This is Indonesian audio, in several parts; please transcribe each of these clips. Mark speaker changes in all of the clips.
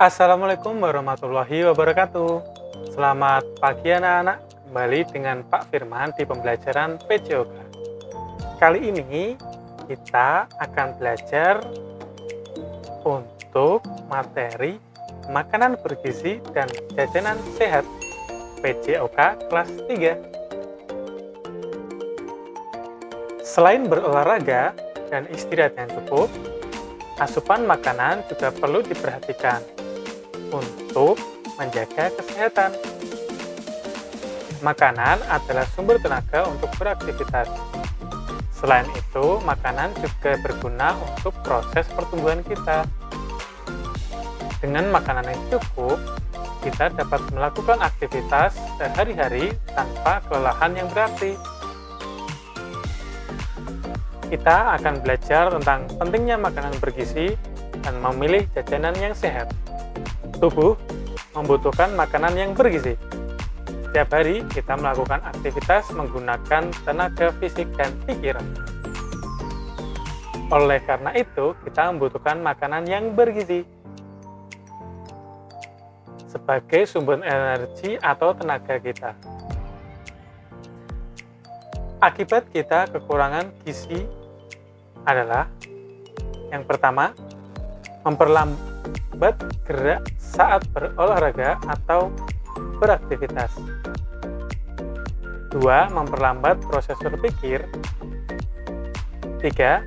Speaker 1: Assalamualaikum warahmatullahi wabarakatuh. Selamat pagi anak-anak, kembali dengan Pak Firman di pembelajaran PJOK. Kali ini kita akan belajar untuk materi makanan bergizi dan jajanan sehat PJOK kelas 3. Selain berolahraga dan istirahat yang cukup, asupan makanan juga perlu diperhatikan untuk menjaga kesehatan. Makanan adalah sumber tenaga untuk beraktivitas. Selain itu, makanan juga berguna untuk proses pertumbuhan kita. Dengan makanan yang cukup, kita dapat melakukan aktivitas sehari-hari tanpa kelelahan yang berarti. Kita akan belajar tentang pentingnya makanan bergizi dan memilih jajanan yang sehat. Tubuh membutuhkan makanan yang bergizi. Setiap hari kita melakukan aktivitas menggunakan tenaga fisik dan pikiran. Oleh karena itu, kita membutuhkan makanan yang bergizi sebagai sumber energi atau tenaga kita. Akibat kita kekurangan gizi adalah yang pertama, memperlambat gerak saat berolahraga atau beraktivitas. 2. Memperlambat proses berpikir. 3.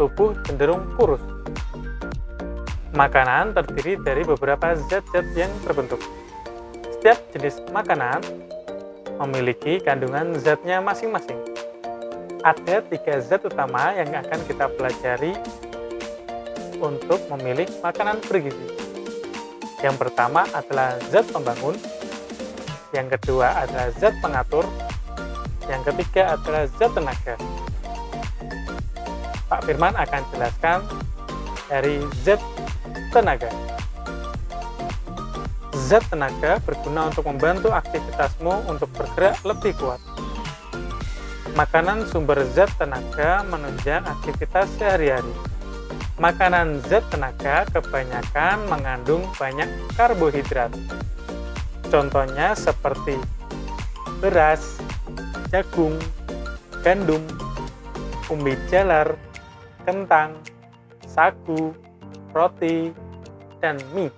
Speaker 1: Tubuh cenderung kurus. Makanan terdiri dari beberapa zat-zat yang terbentuk. Setiap jenis makanan memiliki kandungan zatnya masing-masing. Ada 3 zat utama yang akan kita pelajari untuk memilih makanan bergizi. Yang pertama adalah zat pembangun, yang kedua adalah zat pengatur, yang ketiga adalah zat tenaga. Pak Firman akan jelaskan dari zat tenaga. Zat tenaga berguna untuk membantu aktivitasmu untuk bergerak lebih kuat. Makanan sumber zat tenaga menunjang aktivitas sehari-hari. Makanan zat tenaga kebanyakan mengandung banyak karbohidrat. Contohnya seperti beras, jagung, gandum, umbi jalar, kentang, sagu, roti, dan mie.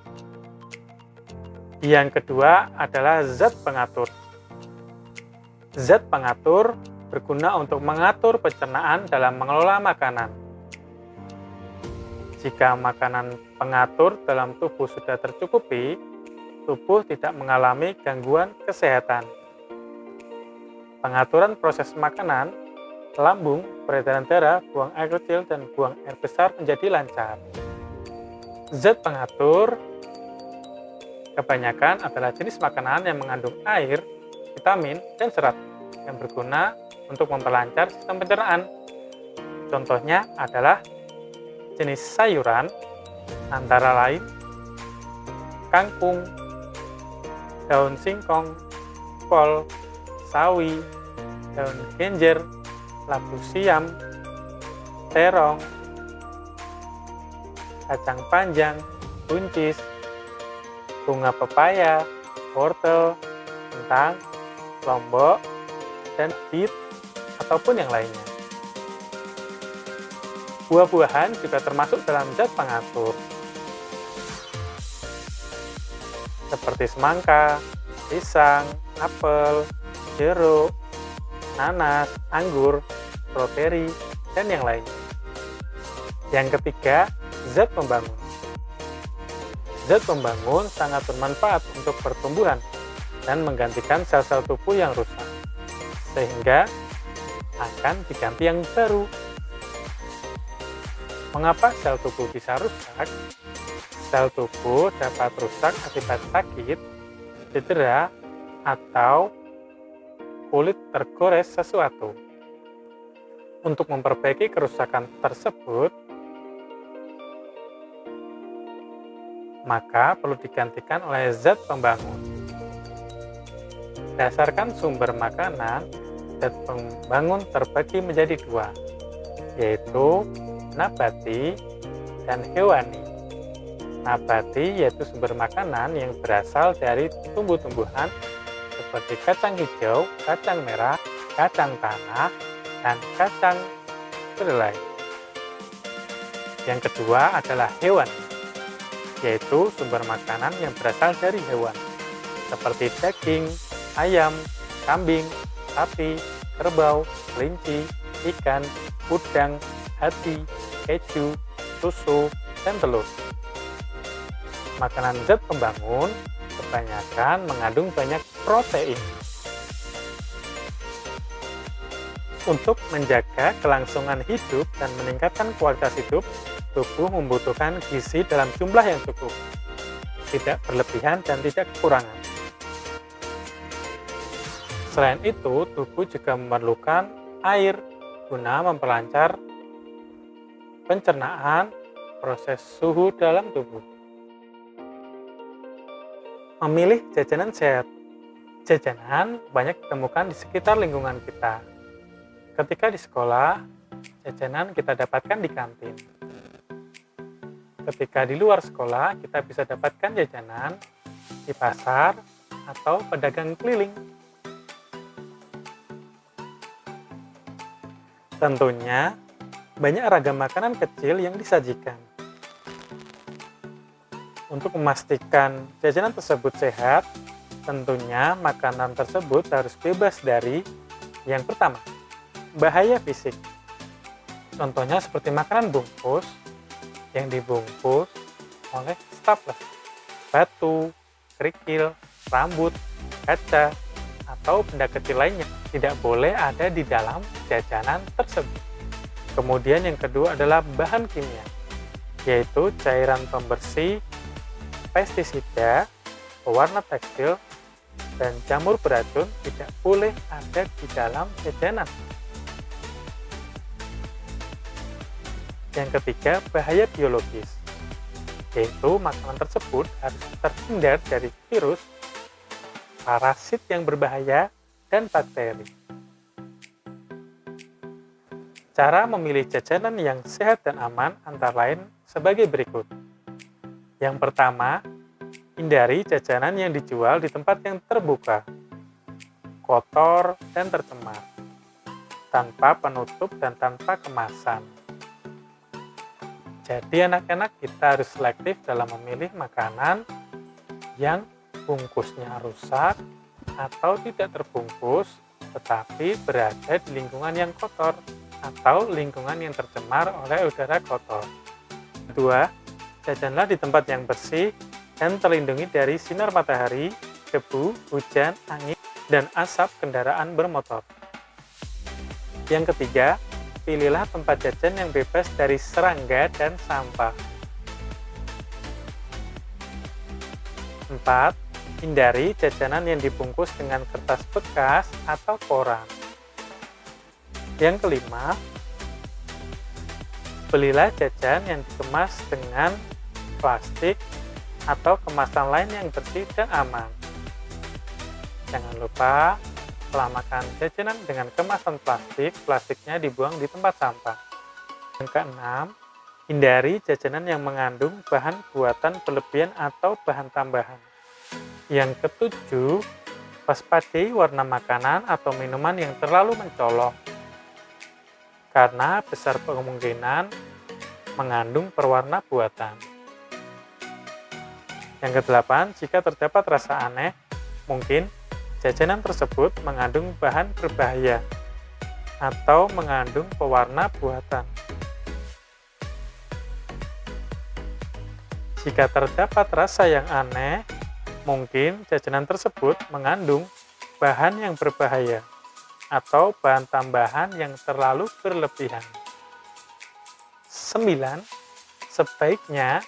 Speaker 1: Yang kedua adalah zat pengatur. Zat pengatur berguna untuk mengatur pencernaan dalam mengelola makanan. Jika makanan pengatur dalam tubuh sudah tercukupi, tubuh tidak mengalami gangguan kesehatan. Pengaturan proses makanan, lambung, peredaran darah, buang air kecil, dan buang air besar menjadi lancar. Zat pengatur kebanyakan adalah jenis makanan yang mengandung air, vitamin, dan serat yang berguna untuk memperlancar sistem pencernaan. Contohnya adalah jenis sayuran antara lain kangkung, daun singkong, kol, sawi, daun genjer, labu siam, terong, kacang panjang, buncis, bunga pepaya, wortel, kentang, lombok, dan beet ataupun yang lainnya. Buah-buahan juga termasuk dalam zat pengatur, seperti semangka, pisang, apel, jeruk, nanas, anggur, stroberi, dan yang lainnya. Yang ketiga, zat pembangun. Zat pembangun sangat bermanfaat untuk pertumbuhan dan menggantikan sel-sel tubuh yang rusak, sehingga akan diganti yang baru. Mengapa sel tubuh bisa rusak? Sel tubuh dapat rusak akibat sakit, cedera, atau kulit tergores sesuatu. Untuk memperbaiki kerusakan tersebut, maka perlu digantikan oleh zat pembangun. Berdasarkan sumber makanan, zat pembangun terbagi menjadi 2, yaitu nabati dan hewani. Nabati yaitu sumber makanan yang berasal dari tumbuh-tumbuhan seperti kacang hijau, kacang merah, kacang tanah, dan kacang kedelai. Yang kedua adalah hewan, yaitu sumber makanan yang berasal dari hewan, seperti daging, ayam, kambing, sapi, kerbau, kelinci, ikan, udang, hati, keju, susu, dan telur. Makanan zat pembangun kebanyakan mengandung banyak protein. Untuk menjaga kelangsungan hidup dan meningkatkan kualitas hidup, tubuh membutuhkan gizi dalam jumlah yang cukup, tidak berlebihan dan tidak kekurangan. Selain itu, tubuh juga memerlukan air guna memperlancar pencernaan, proses suhu dalam tubuh. Memilih jajanan sehat. Jajanan banyak ditemukan di sekitar lingkungan kita. Ketika di sekolah, jajanan kita dapatkan di kantin. Ketika di luar sekolah, kita bisa dapatkan jajanan di pasar atau pedagang keliling. Tentunya, banyak ragam makanan kecil yang disajikan. Untuk memastikan jajanan tersebut sehat, tentunya makanan tersebut harus bebas dari yang pertama, bahaya fisik. Contohnya seperti makanan bungkus yang dibungkus oleh staples, batu, kerikil, rambut, kaca, atau benda kecil lainnya tidak boleh ada di dalam jajanan tersebut. Kemudian yang kedua adalah bahan kimia, yaitu cairan pembersih, pestisida, pewarna tekstil, dan jamur beracun tidak boleh ada di dalam jajanan. Yang ketiga, bahaya biologis, yaitu makanan tersebut harus terhindar dari virus, parasit yang berbahaya, dan bakteri. Cara memilih jajanan yang sehat dan aman antara lain sebagai berikut. Yang pertama, hindari jajanan yang dijual di tempat yang terbuka, kotor, dan tercemar, tanpa penutup dan tanpa kemasan. Jadi anak-anak kita harus selektif dalam memilih makanan yang bungkusnya rusak atau tidak terbungkus, tetapi berada di lingkungan yang kotor atau lingkungan yang tercemar oleh udara kotor. Kedua, jajanlah di tempat yang bersih dan terlindungi dari sinar matahari, debu, hujan, angin, dan asap kendaraan bermotor. Yang ketiga, pilihlah tempat jajan yang bebas dari serangga dan sampah. 4. Hindari jajanan yang dibungkus dengan kertas bekas atau koran. Yang kelima, belilah jajan yang dikemas dengan plastik atau kemasan lain yang bersih dan aman. Jangan lupa, setelah makan jajanan dengan kemasan plastik, plastiknya dibuang di tempat sampah. Yang keenam, hindari jajanan yang mengandung bahan buatan berlebihan atau bahan tambahan. Yang ketujuh, waspadai warna makanan atau minuman yang terlalu mencolok, karena besar kemungkinan mengandung perwarna buatan. Yang kedelapan, jika terdapat rasa aneh, mungkin jajanan tersebut mengandung bahan berbahaya atau mengandung pewarna buatan. Jika terdapat rasa yang aneh, mungkin jajanan tersebut mengandung bahan yang berbahaya atau bahan tambahan yang terlalu berlebihan. 9. Sebaiknya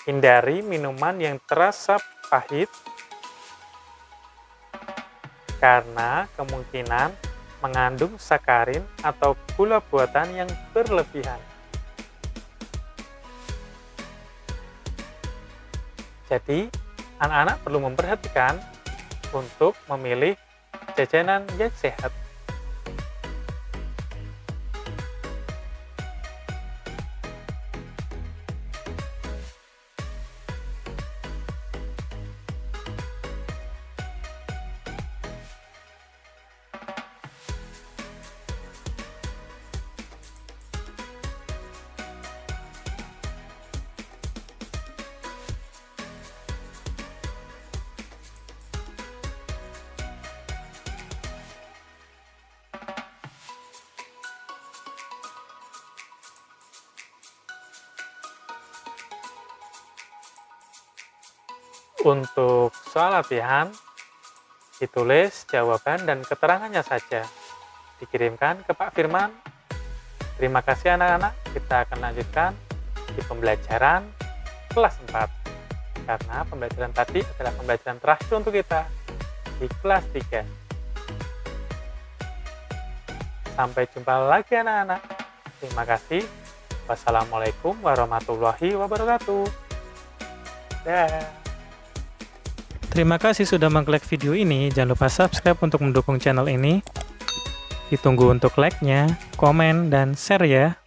Speaker 1: hindari minuman yang terasa pahit karena kemungkinan mengandung sakarin atau gula buatan yang berlebihan. Jadi, anak-anak perlu memperhatikan untuk memilih jajanan yang sehat. Untuk soal latihan, ditulis jawaban dan keterangannya saja. Dikirimkan ke Pak Firman. Terima kasih anak-anak, kita akan lanjutkan di pembelajaran kelas 4. Karena pembelajaran tadi adalah pembelajaran terakhir untuk kita di kelas 3. Sampai jumpa lagi anak-anak. Terima kasih. Wassalamualaikum warahmatullahi wabarakatuh. Dah. Terima kasih sudah mengklik video ini. Jangan lupa subscribe untuk mendukung channel ini. Ditunggu untuk like-nya, komen, dan share ya.